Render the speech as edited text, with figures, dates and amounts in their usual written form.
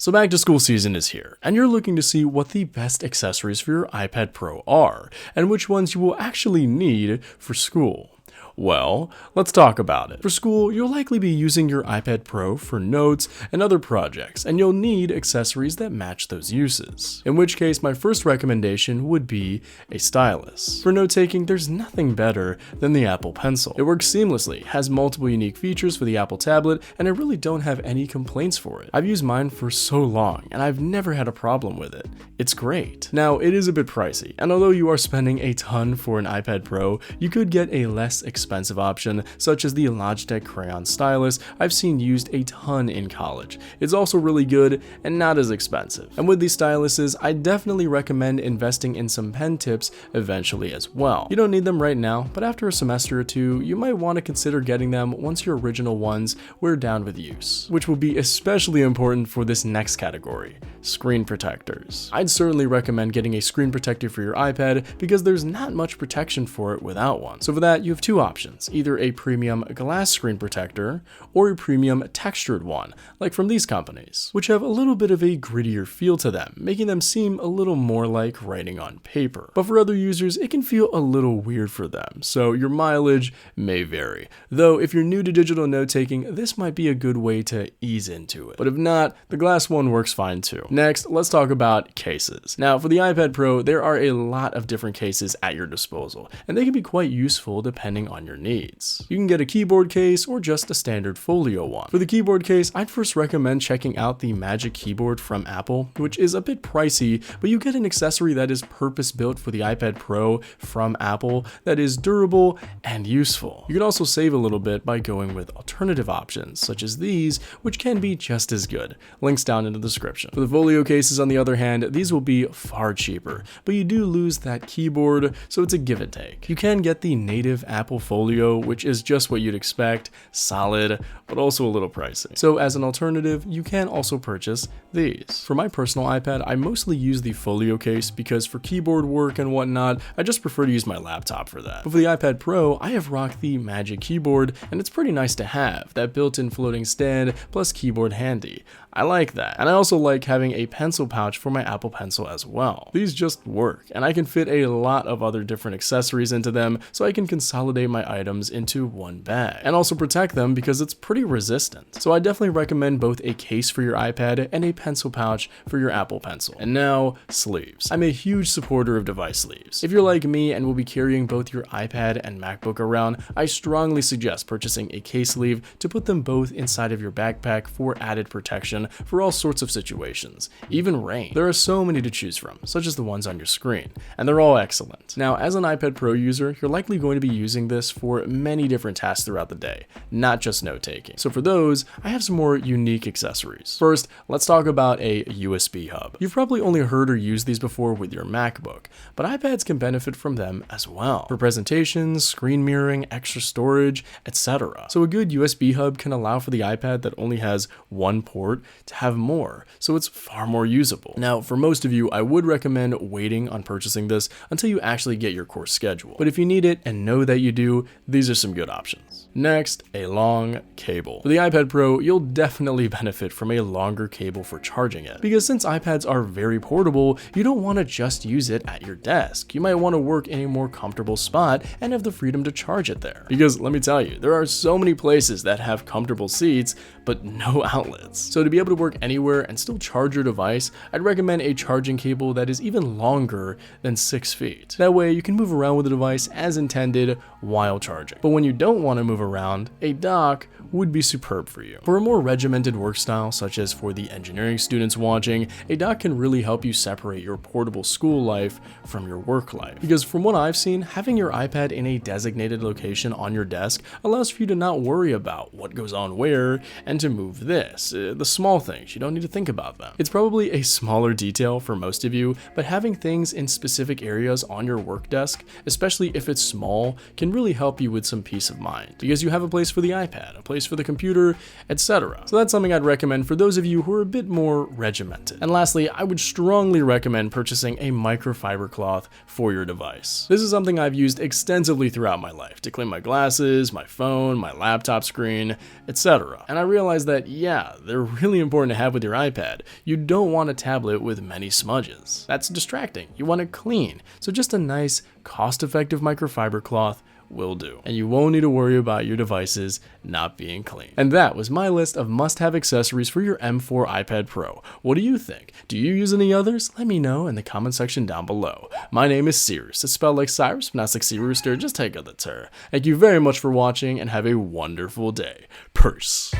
So back to school season is here, and you're looking to see what the best accessories for your iPad Pro are, and which ones you will actually need for school. Well, let's talk about it. For school, you'll likely be using your iPad Pro for notes and other projects, and you'll need accessories that match those uses. In which case, my first recommendation would be a stylus. For note-taking, there's nothing better than the Apple Pencil. It works seamlessly, has multiple unique features for the Apple tablet, and I really don't have any complaints for it. I've used mine for so long, and I've never had a problem with it. It's great. Now, it is a bit pricey, and although you are spending a ton for an iPad Pro, you could get a less expensive option, such as the Logitech Crayon Stylus I've seen used a ton in college. It's also really good and not as expensive. And with these styluses, I definitely recommend investing in some pen tips eventually as well. You don't need them right now, but after a semester or two, you might want to consider getting them once your original ones wear down with use, which will be especially important for this next category, screen protectors. I'd certainly recommend getting a screen protector for your iPad because there's not much protection for it without one. So for that, you have two options, either a premium glass screen protector or a premium textured one, like from these companies, which have a little bit of a grittier feel to them, making them seem a little more like writing on paper. But for other users, it can feel a little weird for them, so your mileage may vary. Though if you're new to digital note-taking, this might be a good way to ease into it. But if not, the glass one works fine too. Next, let's talk about cases. Now, for the iPad Pro, there are a lot of different cases at your disposal, and they can be quite useful depending on your needs. You can get a keyboard case or just a standard folio one. For the keyboard case, I'd first recommend checking out the Magic Keyboard from Apple, which is a bit pricey, but you get an accessory that is purpose-built for the iPad Pro from Apple that is durable and useful. You can also save a little bit by going with alternative options, such as these, which can be just as good. Links down in the description. For the folio cases, on the other hand, these will be far cheaper, but you do lose that keyboard, so it's a give and take. You can get the native Apple Folio, which is just what you'd expect, solid, but also a little pricey. So as an alternative, you can also purchase these. For my personal iPad, I mostly use the folio case because for keyboard work and whatnot, I just prefer to use my laptop for that. But for the iPad Pro, I have rocked the Magic Keyboard, and it's pretty nice to have, that built-in floating stand plus keyboard handy. I like that. And I also like having a pencil pouch for my Apple Pencil as well. These just work, and I can fit a lot of other different accessories into them, so I can consolidate my items into one bag, and also protect them because it's pretty resistant. So I definitely recommend both a case for your iPad and a pencil pouch for your Apple Pencil. And now, sleeves. I'm a huge supporter of device sleeves. If you're like me and will be carrying both your iPad and MacBook around, I strongly suggest purchasing a case sleeve to put them both inside of your backpack for added protection for all sorts of situations, even rain. There are so many to choose from, such as the ones on your screen, and they're all excellent. Now, as an iPad Pro user, you're likely going to be using this for many different tasks throughout the day, not just note-taking. So for those, I have some more unique accessories. First, let's talk about a USB hub. You've probably only heard or used these before with your MacBook, but iPads can benefit from them as well, for presentations, screen mirroring, extra storage, etc. So a good USB hub can allow for the iPad that only has one port to have more, so it's far more usable. Now, for most of you, I would recommend waiting on purchasing this until you actually get your course schedule. But if you need it and know that you do, these are some good options. Next, a long cable. For the iPad Pro, you'll definitely benefit from a longer cable for charging it, because since iPads are very portable, you don't want to just use it at your desk. You might want to work in a more comfortable spot and have the freedom to charge it there. Because let me tell you, there are so many places that have comfortable seats, but no outlets. So to be able to work anywhere and still charge your device, I'd recommend a charging cable that is even longer than 6 feet. That way you can move around with the device as intended while charging. But when you don't want to move around, a dock would be superb for you. For a more regimented work style, such as for the engineering students watching, a dock can really help you separate your portable school life from your work life. Because from what I've seen, having your iPad in a designated location on your desk allows for you to not worry about what goes on where and to move this. The small things, you don't need to think about them. It's probably a smaller detail for most of you, but having things in specific areas on your work desk, especially if it's small, can really help you with some peace of mind. Because you have a place for the iPad, a place for the computer, etc. So that's something I'd recommend for those of you who are a bit more regimented. And lastly, I would strongly recommend purchasing a microfiber cloth for your device. This is something I've used extensively throughout my life to clean my glasses, my phone, my laptop screen, etc. And I realized realize that, yeah, they're really important to have with your iPad. You don't want a tablet with many smudges. That's distracting. You want it clean. So just a nice, cost-effective microfiber cloth will do. And you won't need to worry about your devices not being clean. And that was my list of must-have accessories for your M4 iPad Pro. What do you think? Do you use any others? Let me know in the comment section down below. My name is Seerus. It's spelled like Cyrus, but not like Sea Rooster. Just take a turn. Thank you very much for watching and have a wonderful day. Peace.